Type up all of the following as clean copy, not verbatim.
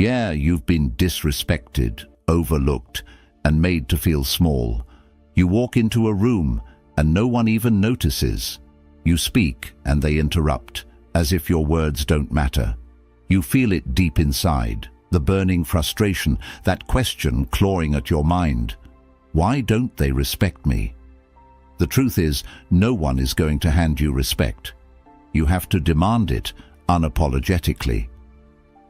Yeah, you've been disrespected, overlooked, and made to feel small. You walk into a room and no one even notices. You speak and they interrupt, as if your words don't matter. You feel it deep inside, the burning frustration, that question clawing at your mind. Why don't they respect me? The truth is, no one is going to hand you respect. You have to demand it unapologetically.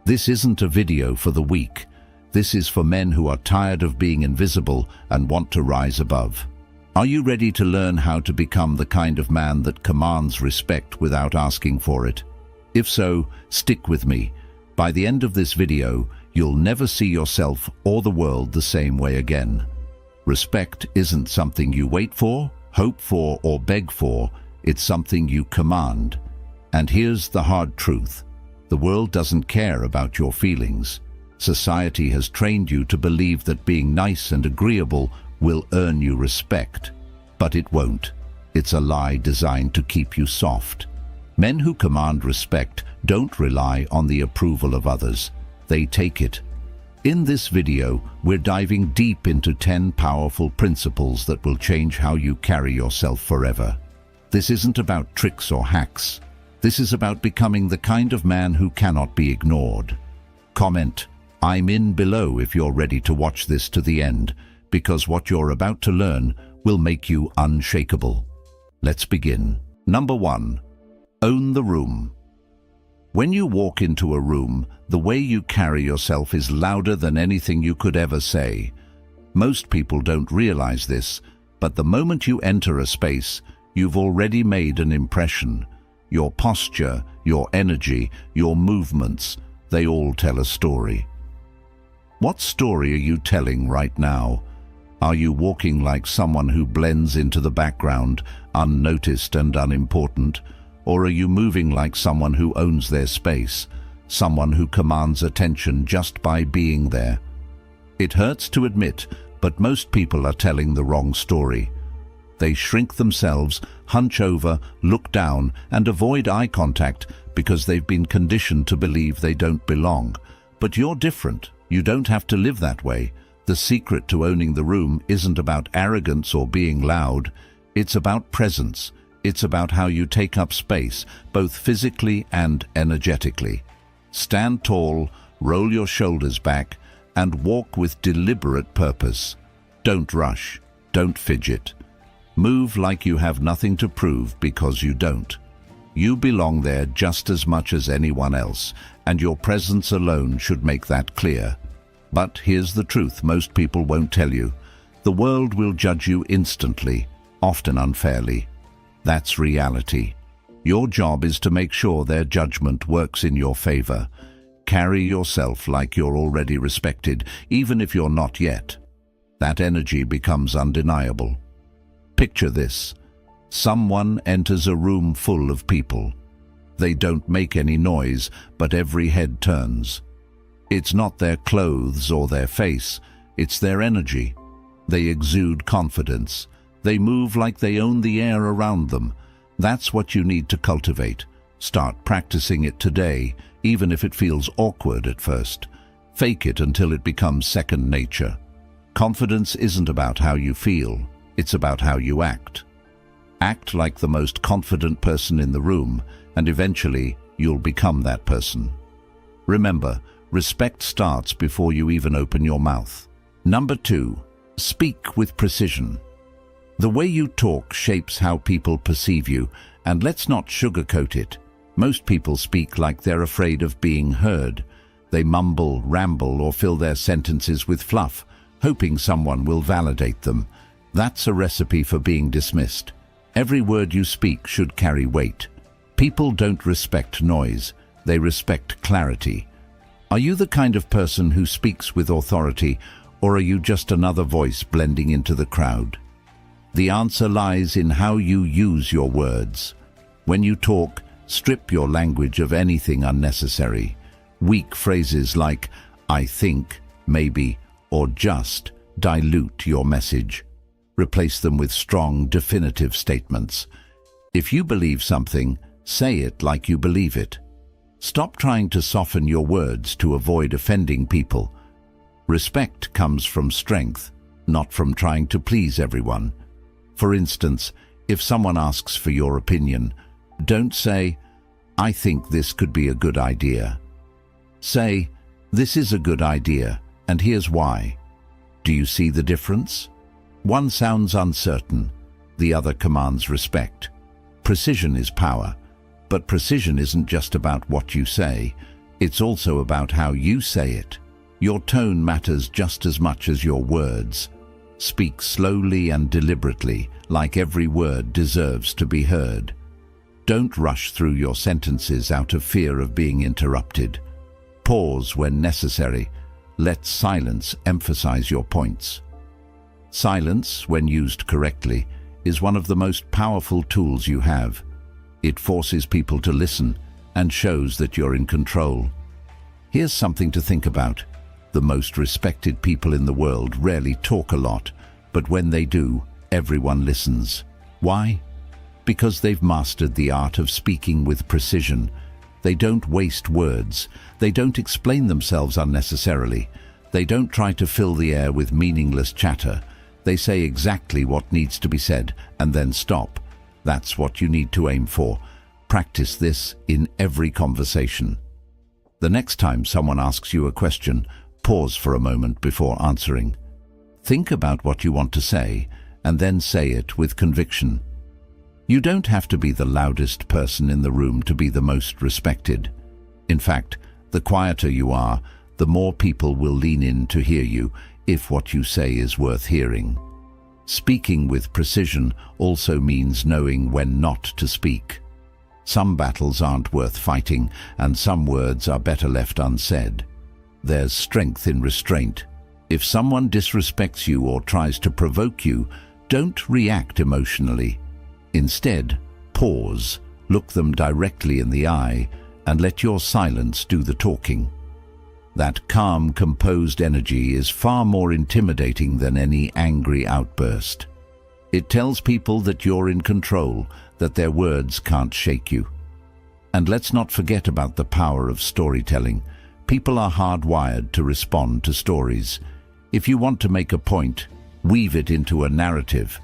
This isn't a video for the weak. This is for men who are tired of being invisible and want to rise above. Are you ready to learn how to become the kind of man that commands respect without asking for it? If so, stick with me. By the end of this video, you'll never see yourself or the world the same way again. Respect isn't something you wait for, hope for, or beg for. It's something you command. And here's the hard truth. The world doesn't care about your feelings. Society has trained you to believe that being nice and agreeable will earn you respect. But it won't. It's a lie designed to keep you soft. Men who command respect don't rely on the approval of others. They take it. In this video, we're diving deep into 10 powerful principles that will change how you carry yourself forever. This isn't about tricks or hacks. This is about becoming the kind of man who cannot be ignored. Comment, "I'm in" below if you're ready to watch this to the end, because what you're about to learn will make you unshakable. Let's begin. Number 1. Own the room. When you walk into a room, the way you carry yourself is louder than anything you could ever say. Most people don't realize this, but the moment you enter a space, you've already made an impression. Your posture, your energy, your movements, they all tell a story. What story are you telling right now? Are you walking like someone who blends into the background, unnoticed and unimportant? Or are you moving like someone who owns their space, someone who commands attention just by being there? It hurts to admit, but most people are telling the wrong story. They shrink themselves, hunch over, look down, and avoid eye contact because they've been conditioned to believe they don't belong. But you're different. You don't have to live that way. The secret to owning the room isn't about arrogance or being loud. It's about presence. It's about how you take up space, both physically and energetically. Stand tall, roll your shoulders back, and walk with deliberate purpose. Don't rush. Don't fidget. Move like you have nothing to prove because you don't. You belong there just as much as anyone else, and your presence alone should make that clear. But here's the truth most people won't tell you. The world will judge you instantly, often unfairly. That's reality. Your job is to make sure their judgment works in your favor. Carry yourself like you're already respected, even if you're not yet. That energy becomes undeniable. Picture this. Someone enters a room full of people. They don't make any noise, but every head turns. It's not their clothes or their face, it's their energy. They exude confidence. They move like they own the air around them. That's what you need to cultivate. Start practicing it today, even if it feels awkward at first. Fake it until it becomes second nature. Confidence isn't about how you feel, it's about how you act. Act like the most confident person in the room, and eventually you'll become that person. Remember, respect starts before you even open your mouth. Number 2, speak with precision. The way you talk shapes how people perceive you, and let's not sugarcoat it. Most people speak like they're afraid of being heard. They mumble, ramble, or fill their sentences with fluff, hoping someone will validate them. That's a recipe for being dismissed. Every word you speak should carry weight. People don't respect noise, they respect clarity. Are you the kind of person who speaks with authority, or are you just another voice blending into the crowd? The answer lies in how you use your words. When you talk, strip your language of anything unnecessary. Weak phrases like "I think," "maybe," or "just" dilute your message. Replace them with strong, definitive statements. If you believe something, say it like you believe it. Stop trying to soften your words to avoid offending people. Respect comes from strength, not from trying to please everyone. For instance, if someone asks for your opinion, don't say, "I think this could be a good idea." Say, "This is a good idea, and here's why." Do you see the difference? One sounds uncertain, the other commands respect. Precision is power, but precision isn't just about what you say, it's also about how you say it. Your tone matters just as much as your words. Speak slowly and deliberately, like every word deserves to be heard. Don't rush through your sentences out of fear of being interrupted. Pause when necessary. Let silence emphasize your points. Silence, when used correctly, is one of the most powerful tools you have. It forces people to listen and shows that you're in control. Here's something to think about. The most respected people in the world rarely talk a lot, but when they do, everyone listens. Why? Because they've mastered the art of speaking with precision. They don't waste words. They don't explain themselves unnecessarily. They don't try to fill the air with meaningless chatter. They say exactly what needs to be said and then stop. That's what you need to aim for. Practice this in every conversation. The next time someone asks you a question, pause for a moment before answering. Think about what you want to say and then say it with conviction. You don't have to be the loudest person in the room to be the most respected. In fact, the quieter you are, the more people will lean in to hear you if what you say is worth hearing. Speaking with precision also means knowing when not to speak. Some battles aren't worth fighting, and some words are better left unsaid. There's strength in restraint. If someone disrespects you or tries to provoke you, don't react emotionally. Instead, pause, look them directly in the eye, and let your silence do the talking. That calm, composed energy is far more intimidating than any angry outburst. It tells people that you're in control, that their words can't shake you. And let's not forget about the power of storytelling. People are hardwired to respond to stories. If you want to make a point, weave it into a narrative.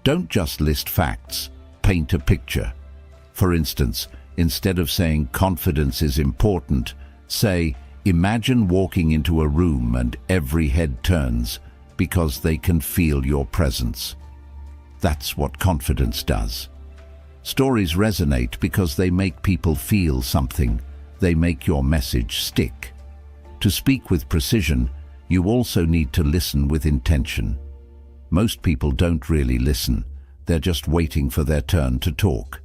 Don't just list facts, paint a picture. For instance, instead of saying confidence is important, say, imagine walking into a room and every head turns because they can feel your presence. That's what confidence does. Stories resonate because they make people feel something. They make your message stick. To speak with precision, you also need to listen with intention. Most people don't really listen. They're just waiting for their turn to talk.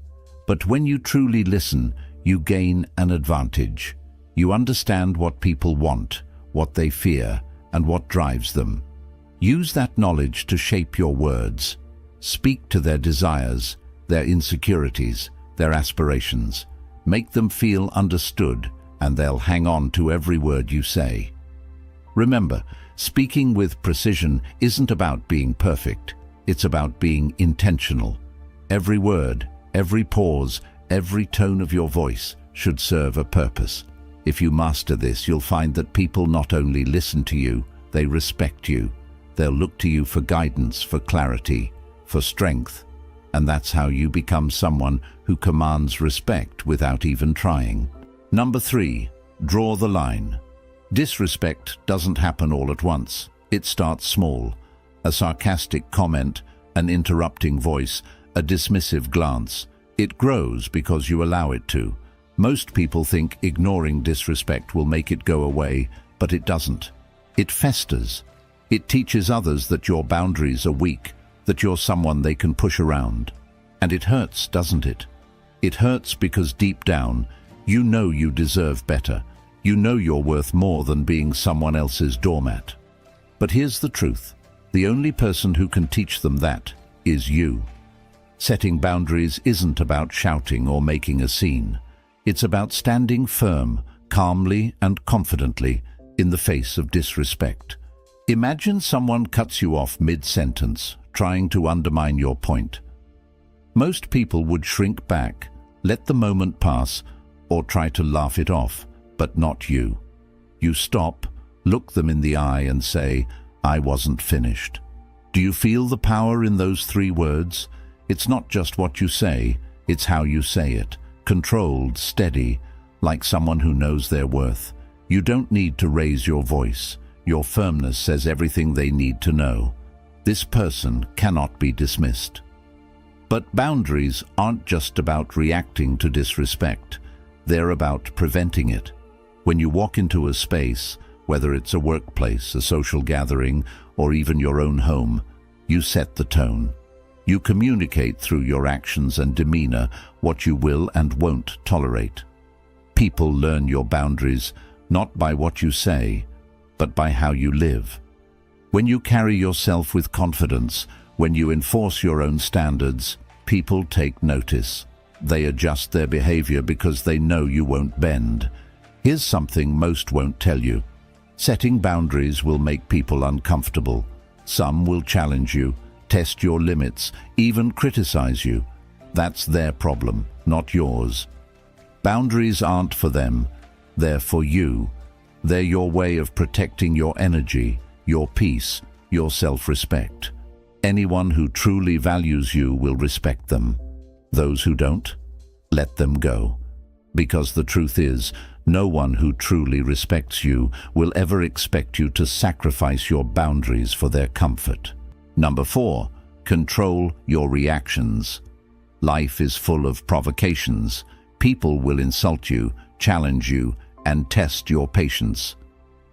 But when you truly listen, you gain an advantage. You understand what people want, what they fear, and what drives them. Use that knowledge to shape your words. Speak to their desires, their insecurities, their aspirations. Make them feel understood, and they'll hang on to every word you say. Remember, speaking with precision isn't about being perfect. It's about being intentional. Every word, every pause, every tone of your voice should serve a purpose. If you master this, you'll find that people not only listen to you, they respect you. They'll look to you for guidance, for clarity, for strength. And that's how you become someone who commands respect without even trying. Number 3, draw the line. Disrespect doesn't happen all at once. It starts small. A sarcastic comment, an interrupting voice, a dismissive glance. It grows because you allow it to. Most people think ignoring disrespect will make it go away, but it doesn't. It festers. It teaches others that your boundaries are weak, that you're someone they can push around. And it hurts, doesn't it? It hurts because deep down, you know you deserve better. You know you're worth more than being someone else's doormat. But here's the truth. The only person who can teach them that is you. Setting boundaries isn't about shouting or making a scene. It's about standing firm, calmly and confidently in the face of disrespect. Imagine someone cuts you off mid-sentence, trying to undermine your point. Most people would shrink back, let the moment pass, or try to laugh it off, but not you. You stop, look them in the eye and say, "I wasn't finished." Do you feel the power in those 3 words? It's not just what you say, it's how you say it. Controlled, steady, like someone who knows their worth. You don't need to raise your voice. Your firmness says everything they need to know. This person cannot be dismissed. But boundaries aren't just about reacting to disrespect. They're about preventing it. When you walk into a space, whether it's a workplace, a social gathering, or even your own home, you set the tone. You communicate through your actions and demeanor what you will and won't tolerate. People learn your boundaries not by what you say, but by how you live. When you carry yourself with confidence, when you enforce your own standards, people take notice. They adjust their behavior because they know you won't bend. Here's something most won't tell you. Setting boundaries will make people uncomfortable. Some will challenge you, test your limits, even criticize you. That's their problem, not yours. Boundaries aren't for them, they're for you. They're your way of protecting your energy, your peace, your self-respect. Anyone who truly values you will respect them. Those who don't, let them go. Because the truth is, no one who truly respects you will ever expect you to sacrifice your boundaries for their comfort. Number 4, control your reactions. Life is full of provocations. People will insult you, challenge you, and test your patience.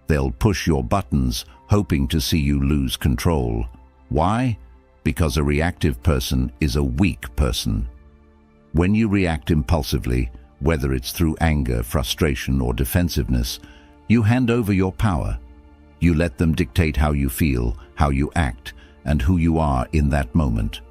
They'll push your buttons, hoping to see you lose control. Why? Because a reactive person is a weak person. When you react impulsively, whether it's through anger, frustration, or defensiveness, you hand over your power. You let them dictate how you feel, how you act, and who you are in that moment.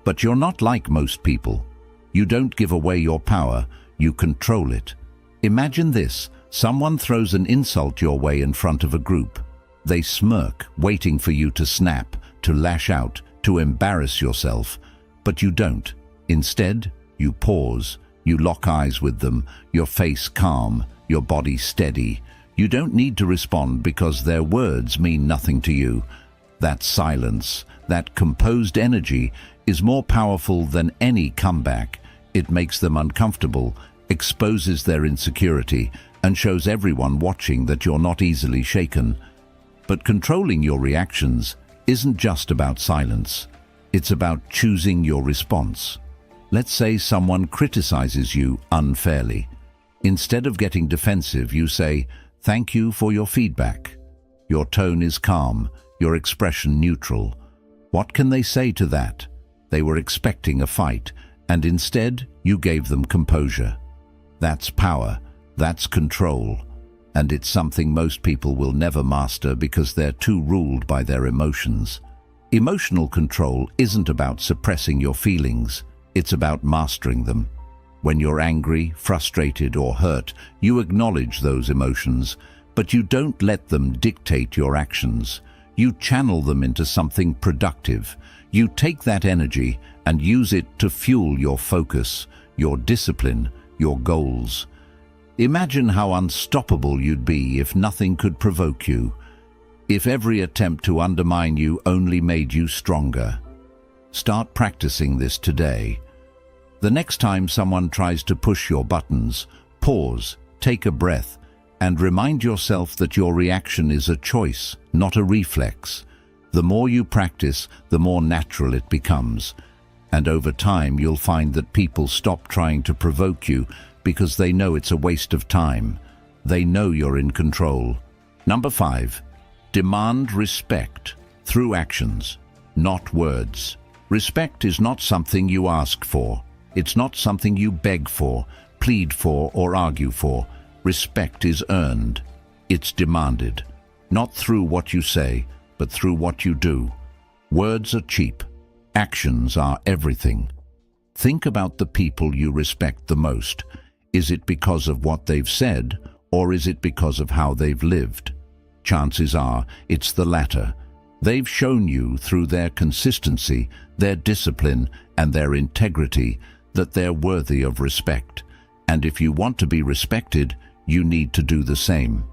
But you're not like most people. You don't give away your power, you control it. Imagine this: someone throws an insult your way in front of a group. They smirk, waiting for you to snap, to lash out, to embarrass yourself. But you don't. Instead, you pause. You lock eyes with them, your face calm, your body steady. You don't need to respond because their words mean nothing to you. That silence, that composed energy, is more powerful than any comeback. It makes them uncomfortable, exposes their insecurity, and shows everyone watching that you're not easily shaken. But controlling your reactions isn't just about silence. It's about choosing your response. Let's say someone criticizes you unfairly. Instead of getting defensive, you say, "Thank you for your feedback." Your tone is calm, your expression neutral. What can they say to that? They were expecting a fight, and instead you gave them composure. That's power, that's control, and it's something most people will never master because they're too ruled by their emotions. Emotional control isn't about suppressing your feelings. It's about mastering them. When you're angry, frustrated, or hurt, you acknowledge those emotions, but you don't let them dictate your actions. You channel them into something productive. You take that energy and use it to fuel your focus, your discipline, your goals. Imagine how unstoppable you'd be if nothing could provoke you, if every attempt to undermine you only made you stronger. Start practicing this today. The next time someone tries to push your buttons, pause, take a breath, and remind yourself that your reaction is a choice, not a reflex. The more you practice, the more natural it becomes. And over time, you'll find that people stop trying to provoke you because they know it's a waste of time. They know you're in control. Number 5, demand respect through actions, not words. Respect is not something you ask for. It's not something you beg for, plead for, or argue for. Respect is earned. It's demanded, not through what you say, but through what you do. Words are cheap. Actions are everything. Think about the people you respect the most. Is it because of what they've said, or is it because of how they've lived? Chances are it's the latter. They've shown you through their consistency, their discipline, and their integrity that they're worthy of respect. And if you want to be respected, you need to do the same.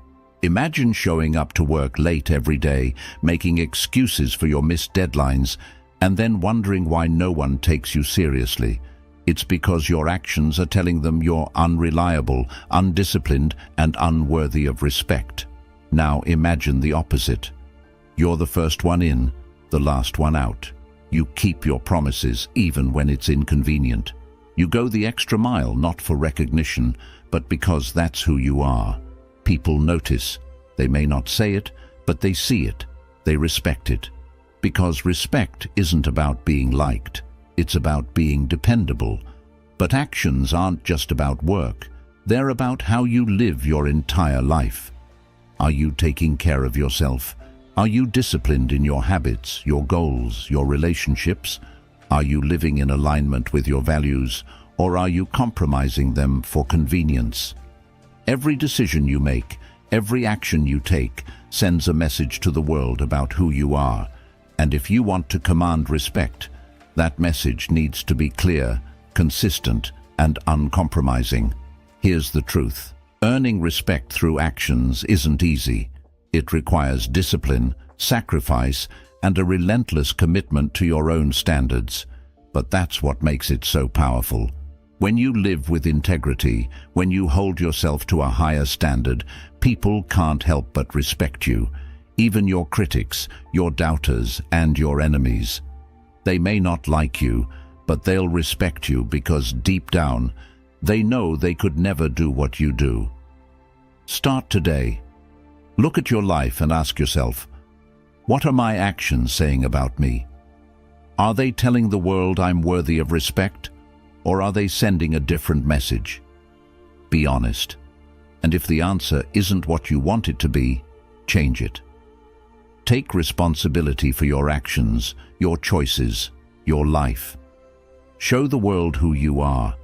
Imagine showing up to work late every day, making excuses for your missed deadlines, and then wondering why no one takes you seriously. It's because your actions are telling them you're unreliable, undisciplined, and unworthy of respect. Now imagine the opposite. You're the first one in, the last one out. You keep your promises even when it's inconvenient. You go the extra mile not for recognition, but because that's who you are. People notice. They may not say it, but they see it. They respect it. Because respect isn't about being liked. It's about being dependable. But actions aren't just about work. They're about how you live your entire life. Are you taking care of yourself? Are you disciplined in your habits, your goals, your relationships? Are you living in alignment with your values, or are you compromising them for convenience? Every decision you make, every action you take, sends a message to the world about who you are. And if you want to command respect, that message needs to be clear, consistent, and uncompromising. Here's the truth. Earning respect through actions isn't easy. It requires discipline, sacrifice, and a relentless commitment to your own standards. But that's what makes it so powerful. When you live with integrity, when you hold yourself to a higher standard, people can't help but respect you. Even your critics, your doubters, and your enemies. They may not like you, but they'll respect you because deep down, they know they could never do what you do. Start today. Look at your life and ask yourself, what are my actions saying about me? Are they telling the world I'm worthy of respect, or are they sending a different message? Be honest. And if the answer isn't what you want it to be, change it. Take responsibility for your actions, your choices, your life. Show the world who you are,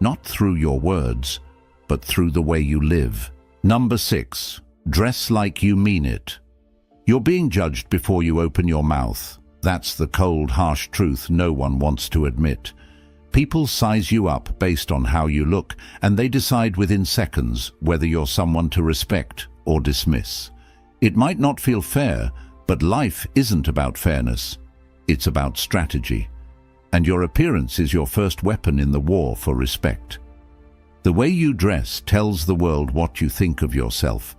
not through your words, but through the way you live. Number 6. Dress like you mean it. You're being judged before you open your mouth. That's the cold, harsh truth no one wants to admit. People size you up based on how you look, and they decide within seconds whether you're someone to respect or dismiss. It might not feel fair, but life isn't about fairness. It's about strategy. And your appearance is your first weapon in the war for respect. The way you dress tells the world what you think of yourself.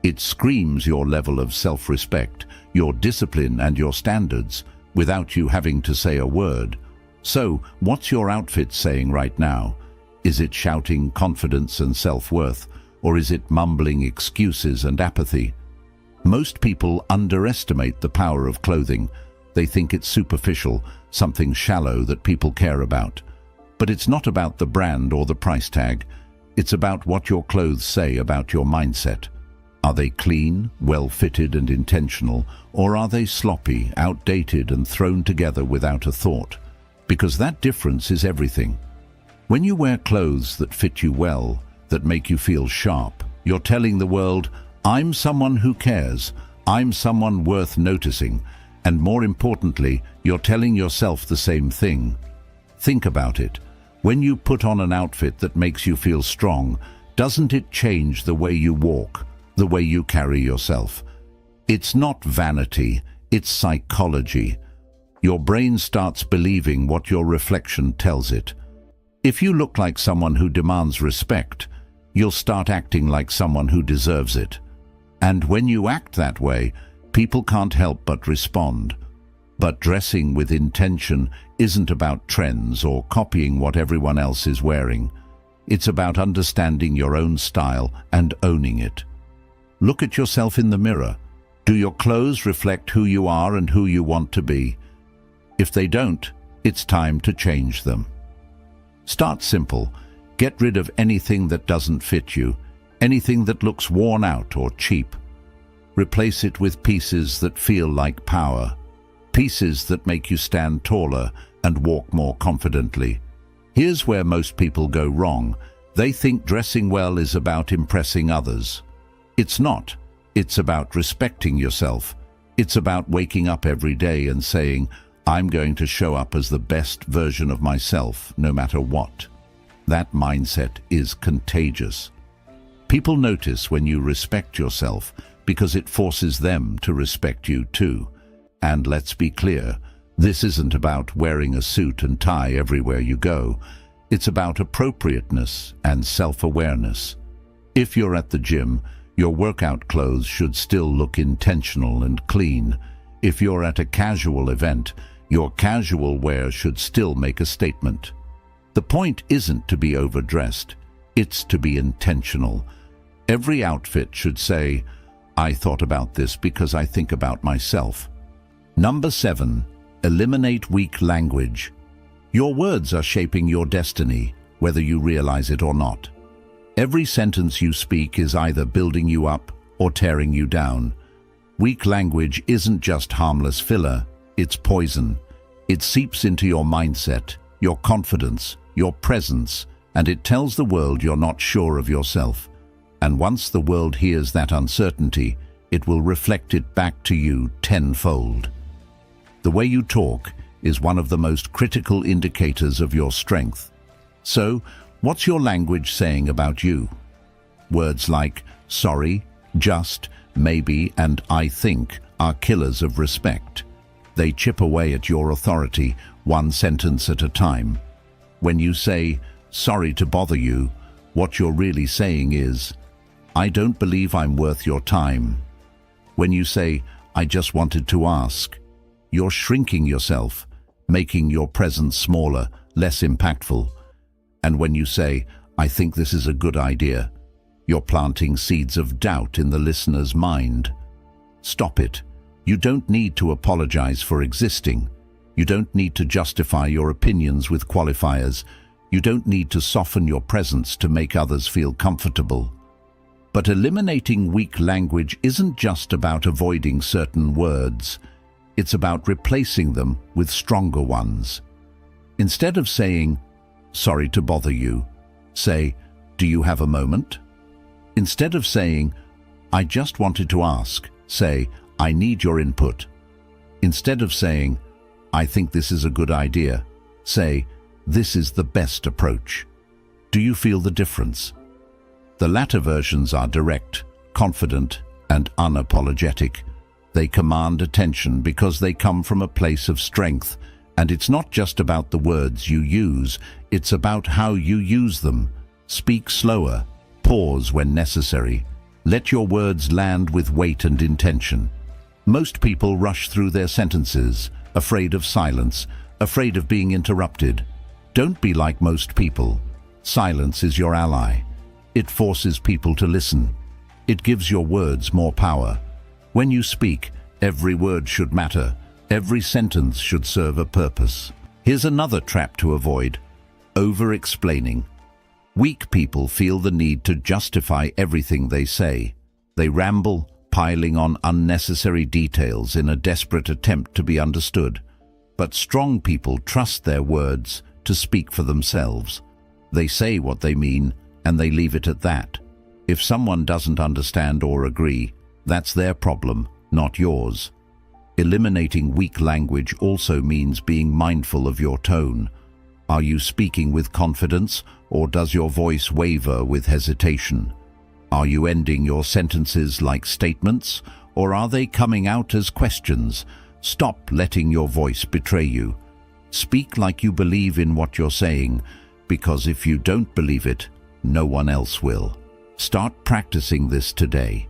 It screams your level of self-respect, your discipline and your standards, without you having to say a word. So, what's your outfit saying right now? Is it shouting confidence and self-worth, or is it mumbling excuses and apathy? Most people underestimate the power of clothing. They think it's superficial, something shallow that people care about. But it's not about the brand or the price tag. It's about what your clothes say about your mindset. Are they clean, well-fitted and intentional, or are they sloppy, outdated and thrown together without a thought? Because that difference is everything. When you wear clothes that fit you well, that make you feel sharp, you're telling the world, I'm someone who cares, I'm someone worth noticing, and more importantly, you're telling yourself the same thing. Think about it. When you put on an outfit that makes you feel strong, doesn't it change the way you walk, the way you carry yourself? It's not vanity, it's psychology. Your brain starts believing what your reflection tells it. If you look like someone who demands respect, you'll start acting like someone who deserves it. And when you act that way, people can't help but respond. But dressing with intention isn't about trends or copying what everyone else is wearing. It's about understanding your own style and owning it. Look at yourself in the mirror. Do your clothes reflect who you are and who you want to be? If they don't, it's time to change them. Start simple. Get rid of anything that doesn't fit you, anything that looks worn out or cheap. Replace it with pieces that feel like power, pieces that make you stand taller and walk more confidently. Here's where most people go wrong. They think dressing well is about impressing others. It's not. It's about respecting yourself. It's about waking up every day and saying, I'm going to show up as the best version of myself, no matter what. That mindset is contagious. People notice when you respect yourself because it forces them to respect you too. And let's be clear, this isn't about wearing a suit and tie everywhere you go. It's about appropriateness and self-awareness. If you're at the gym, your workout clothes should still look intentional and clean. If you're at a casual event, your casual wear should still make a statement. The point isn't to be overdressed, it's to be intentional. Every outfit should say, I thought about this because I think about myself. Number 7, eliminate weak language. Your words are shaping your destiny, whether you realize it or not. Every sentence you speak is either building you up or tearing you down. Weak language isn't just harmless filler, it's poison. It seeps into your mindset, your confidence, your presence, and it tells the world you're not sure of yourself. And once the world hears that uncertainty, it will reflect it back to you tenfold. The way you talk is one of the most critical indicators of your strength. So, what's your language saying about you? Words like sorry, just, maybe, and I think are killers of respect. They chip away at your authority, one sentence at a time. When you say, sorry to bother you, what you're really saying is, I don't believe I'm worth your time. When you say, I just wanted to ask, you're shrinking yourself, making your presence smaller, less impactful. And when you say, I think this is a good idea, you're planting seeds of doubt in the listener's mind. Stop it. You don't need to apologize for existing. You don't need to justify your opinions with qualifiers. You don't need to soften your presence to make others feel comfortable. But eliminating weak language isn't just about avoiding certain words. It's about replacing them with stronger ones. Instead of saying, sorry to bother you, say, do you have a moment? Instead of saying, I just wanted to ask, say, I need your input. Instead of saying, I think this is a good idea, say, this is the best approach. Do you feel the difference? The latter versions are direct, confident, and unapologetic. They command attention because they come from a place of strength, and it's not just about the words you use, it's about how you use them. Speak slower, pause when necessary. Let your words land with weight and intention. Most people rush through their sentences, afraid of silence, afraid of being interrupted. Don't be like most people. Silence is your ally. It forces people to listen. It gives your words more power. When you speak, every word should matter. Every sentence should serve a purpose. Here's another trap to avoid: over-explaining. Weak people feel the need to justify everything they say. They ramble, piling on unnecessary details in a desperate attempt to be understood. But strong people trust their words to speak for themselves. They say what they mean, and they leave it at that. If someone doesn't understand or agree, that's their problem, not yours. Eliminating weak language also means being mindful of your tone. Are you speaking with confidence, or does your voice waver with hesitation? Are you ending your sentences like statements, or are they coming out as questions? Stop letting your voice betray you. Speak like you believe in what you're saying, because if you don't believe it, no one else will. Start practicing this today.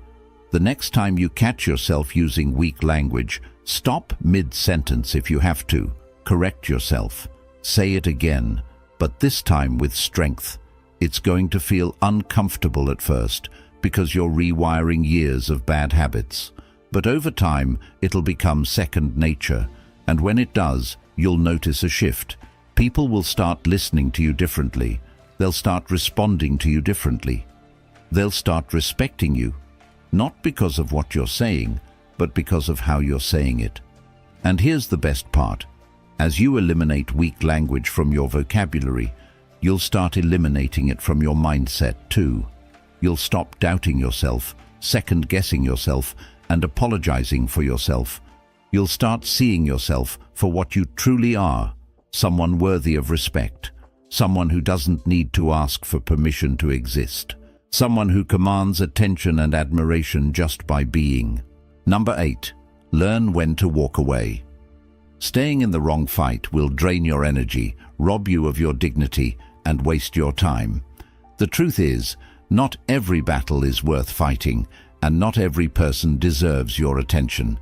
The next time you catch yourself using weak language, stop mid-sentence if you have to. Correct yourself. Say it again, but this time with strength. It's going to feel uncomfortable at first because you're rewiring years of bad habits. But over time, it'll become second nature, and when it does, you'll notice a shift. People will start listening to you differently. They'll start responding to you differently. They'll start respecting you, not because of what you're saying, but because of how you're saying it. And here's the best part. As you eliminate weak language from your vocabulary, you'll start eliminating it from your mindset too. You'll stop doubting yourself, second-guessing yourself, and apologizing for yourself. You'll start seeing yourself for what you truly are, someone worthy of respect, someone who doesn't need to ask for permission to exist, someone who commands attention and admiration just by being. Number 8. Learn when to walk away. Staying in the wrong fight will drain your energy, rob you of your dignity, and waste your time. The truth is, not every battle is worth fighting, and not every person deserves your attention.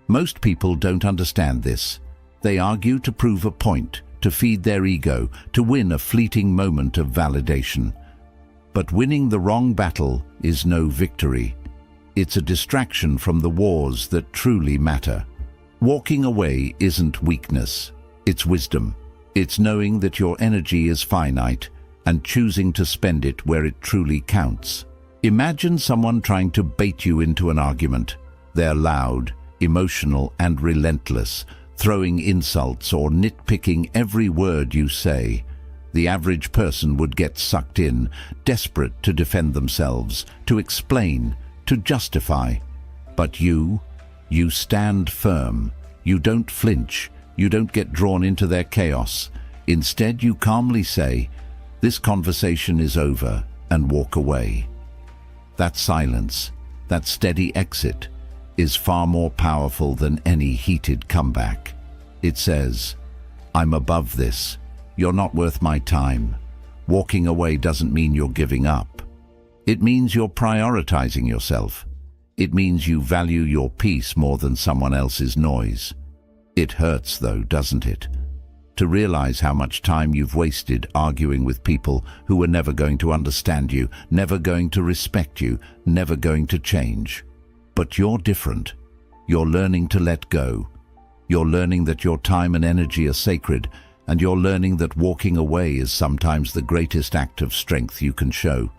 Most people don't understand this. They argue to prove a point, to feed their ego, to win a fleeting moment of validation. But winning the wrong battle is no victory. It's a distraction from the wars that truly matter. Walking away isn't weakness, it's wisdom. It's knowing that your energy is finite and choosing to spend it where it truly counts. Imagine someone trying to bait you into an argument. They're loud, emotional, and relentless, throwing insults or nitpicking every word you say. The average person would get sucked in, desperate to defend themselves, to explain, to justify. But you stand firm. You don't flinch. You don't get drawn into their chaos. Instead, you calmly say, "This conversation is over," and walk away. That silence, that steady exit, is far more powerful than any heated comeback. It says, "I'm above this. You're not worth my time." Walking away doesn't mean you're giving up. It means you're prioritizing yourself. It means you value your peace more than someone else's noise. It hurts though, doesn't it? To realize how much time you've wasted arguing with people who were never going to understand you, never going to respect you, never going to change. But you're different. You're learning to let go. You're learning that your time and energy are sacred, and you're learning that walking away is sometimes the greatest act of strength you can show.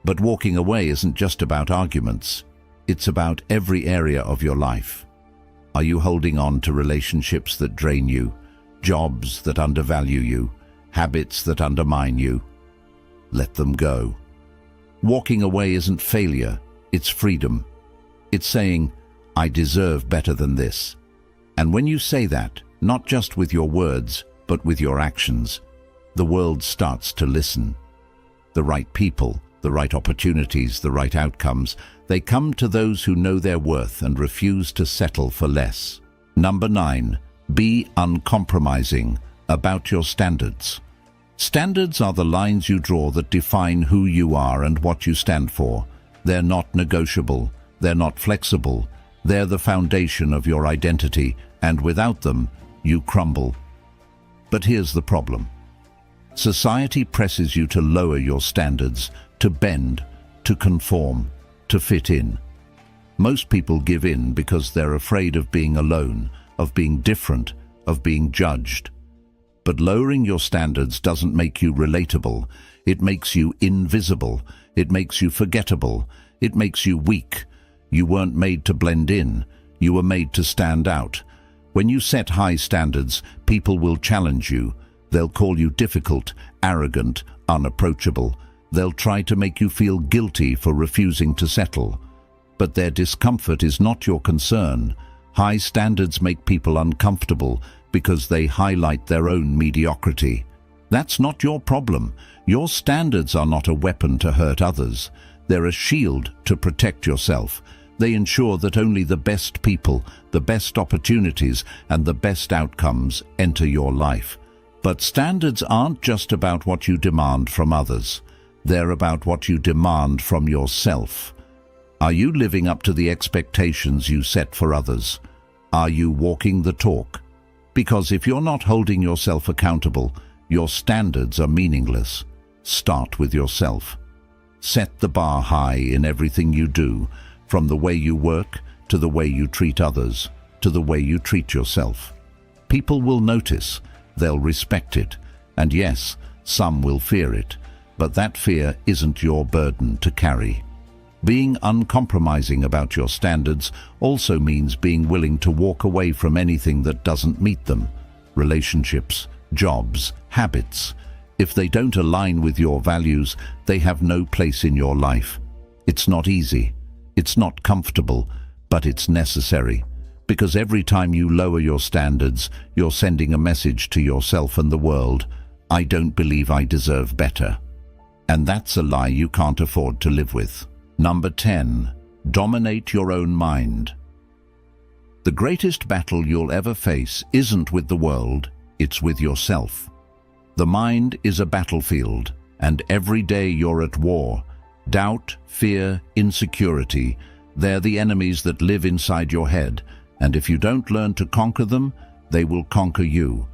But walking away isn't just about arguments. It's about every area of your life. Are you holding on to relationships that drain you, jobs that undervalue you, habits that undermine you? Let them go. Walking away isn't failure, it's freedom. It's saying, "I deserve better than this." And when you say that, not just with your words, but with your actions, the world starts to listen. The right people, the right opportunities, the right outcomes, they come to those who know their worth and refuse to settle for less. Number 9, be uncompromising about your standards. Standards are the lines you draw that define who you are and what you stand for. They're not negotiable, they're not flexible, they're the foundation of your identity, and without them, you crumble. But here's the problem. Society presses you to lower your standards, to bend, to conform, to fit in. Most people give in because they're afraid of being alone, of being different, of being judged. But lowering your standards doesn't make you relatable. It makes you invisible. It makes you forgettable. It makes you weak. You weren't made to blend in. You were made to stand out. When you set high standards, people will challenge you. They'll call you difficult, arrogant, unapproachable. They'll try to make you feel guilty for refusing to settle. But their discomfort is not your concern. High standards make people uncomfortable because they highlight their own mediocrity. That's not your problem. Your standards are not a weapon to hurt others. They're a shield to protect yourself. They ensure that only the best people, the best opportunities, and the best outcomes enter your life. But standards aren't just about what you demand from others. They're about what you demand from yourself. Are you living up to the expectations you set for others? Are you walking the talk? Because if you're not holding yourself accountable, your standards are meaningless. Start with yourself. Set the bar high in everything you do, from the way you work, to the way you treat others, to the way you treat yourself. People will notice, they'll respect it, and yes, some will fear it, but that fear isn't your burden to carry. Being uncompromising about your standards also means being willing to walk away from anything that doesn't meet them. Relationships, jobs, habits. If they don't align with your values, they have no place in your life. It's not easy. It's not comfortable, but it's necessary. Because every time you lower your standards, you're sending a message to yourself and the world. I don't believe I deserve better. And that's a lie you can't afford to live with. Number 10. Dominate your own mind. The greatest battle you'll ever face isn't with the world, it's with yourself. The mind is a battlefield, and every day you're at war. Doubt, fear, insecurity, they're the enemies that live inside your head, and if you don't learn to conquer them, they will conquer you.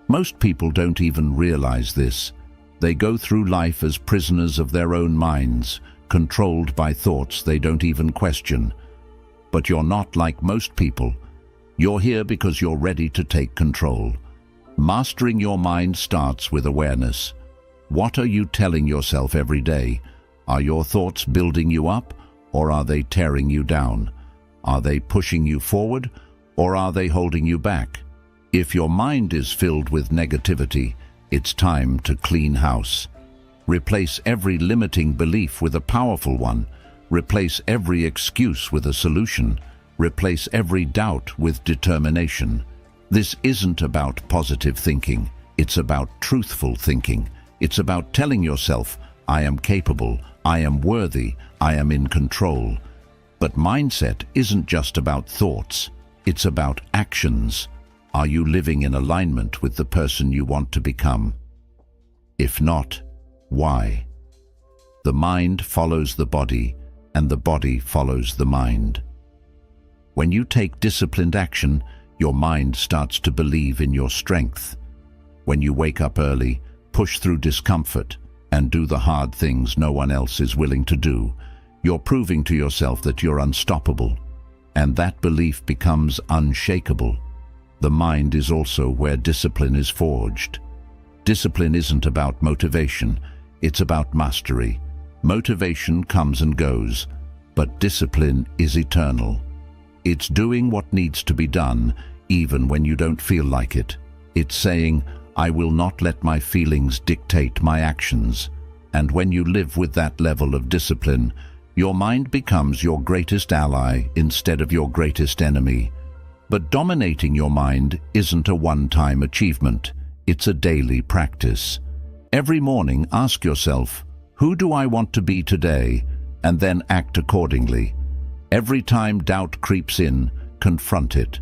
Most people don't even realize this. They go through life as prisoners of their own minds, controlled by thoughts they don't even question. But you're not like most people. You're here because you're ready to take control. Mastering your mind starts with awareness. What are you telling yourself every day? Are your thoughts building you up, or are they tearing you down? Are they pushing you forward, or are they holding you back? If your mind is filled with negativity, it's time to clean house. Replace every limiting belief with a powerful one. Replace every excuse with a solution. Replace every doubt with determination. This isn't about positive thinking. It's about truthful thinking. It's about telling yourself, I am capable, I am worthy, I am in control. But mindset isn't just about thoughts. It's about actions. Are you living in alignment with the person you want to become? If not, why? The mind follows the body, and the body follows the mind. When you take disciplined action, your mind starts to believe in your strength. When you wake up early, push through discomfort, and do the hard things no one else is willing to do, you're proving to yourself that you're unstoppable, and that belief becomes unshakable. The mind is also where discipline is forged. Discipline isn't about motivation, it's about mastery. Motivation comes and goes, but discipline is eternal. It's doing what needs to be done, even when you don't feel like it. It's saying, I will not let my feelings dictate my actions. And when you live with that level of discipline, your mind becomes your greatest ally instead of your greatest enemy. But dominating your mind isn't a one-time achievement. It's a daily practice. Every morning, ask yourself, who do I want to be today? And then act accordingly. Every time doubt creeps in, confront it.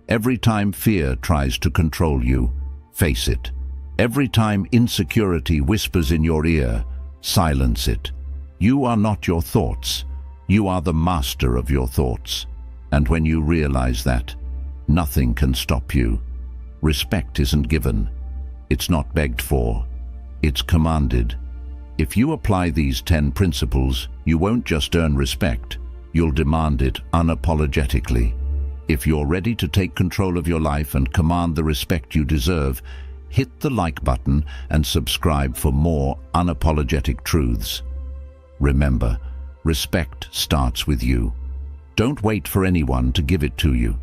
Every time fear tries to control you, face it. Every time insecurity whispers in your ear, silence it. You are not your thoughts. You are the master of your thoughts. And when you realize that, nothing can stop you. Respect isn't given. It's not begged for. It's commanded. If you apply these 10 principles, you won't just earn respect, you'll demand it unapologetically. If you're ready to take control of your life and command the respect you deserve, hit the like button and subscribe for more unapologetic truths. Remember, respect starts with you. Don't wait for anyone to give it to you.